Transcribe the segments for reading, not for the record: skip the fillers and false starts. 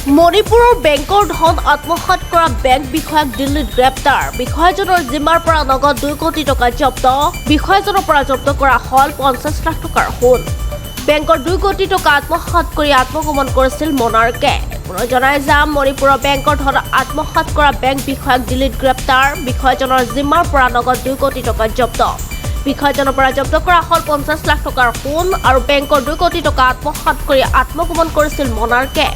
মণিপুৰৰ বেংকৰ ধন আত্মসাৎ কৰা বেংক বিষয়াক দিল্লীত গ্ৰেপ্তাৰ। বিষয়াজনৰ জিম্মাৰ পৰা নগদ 2 কোটি টকা জব্দ। বিষয়াজনৰ পৰা জব্দ কৰা হল 50 লাখ টকাৰ সোণ। বেংকৰ 2 কোটি টকা আত্মসাৎ কৰি আত্মগোপন কৰিছিল মনাৰ্কে। পুনৰ জনাই যে মণিপুৰৰ বেংকৰ ধন আত্মসাৎ কৰা বেংক বিষয়াক দিল্লীত গ্ৰেপ্তাৰ। বিষয়াজনৰ জিম্মাৰ পৰা নগদ 2 কোটি টকা জব্দ। বিষয়াজনৰ পৰা জব্দ কৰা হল 50 লাখ টকাৰ সোণ আৰু বেংকৰ 2 কোটি টকা আত্মসাৎ কৰি আত্মগোপন কৰিছিল মনাৰ্কে।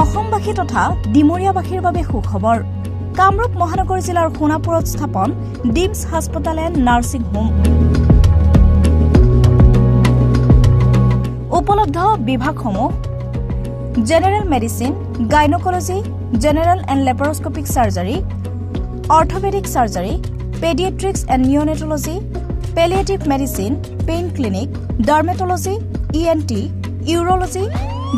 অসমবাসী তথা ডিমৰীয়াবাসীৰ বাবে সুখবৰ। কামৰূপ মহানগৰ জিলাৰ সোণাপুৰত স্থাপন ডিমছ হাস্পতাল এণ্ড নাৰ্ছিং হোম। উপলব্ধ বিভাগসমূহ general medicine, gynaecology, general and laparoscopic surgery, orthopaedic surgery, paediatrics and neonatology, palliative medicine, pain clinic, dermatology, ENT, urology,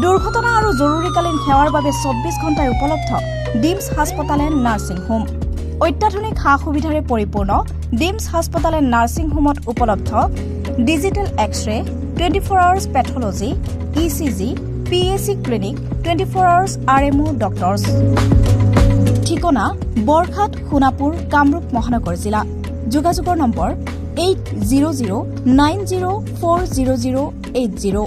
দুৰ্ঘটনা আৰু জৰুৰীকালীন সেৱাৰ বাবে 24 ঘণ্টাই উপলব্ধ ডিমছ হাস্পতাল এণ্ড নাৰ্ছিং হোম। অত্যাধুনিক সা সুবিধাৰে পৰিপূৰ্ণ ডিমছ হাস্পতাল এণ্ড নাৰ্ছিং হোমত উপলব্ধ digital X-ray, 24 hours pathology, ECG, PAC clinic, 24 hours RMO doctors. ঠিকনা বৰঘাট, সোণাপুৰ, কামৰূপ মহানগৰ জিলা। যোগাযোগৰ নম্বৰ 8009040080।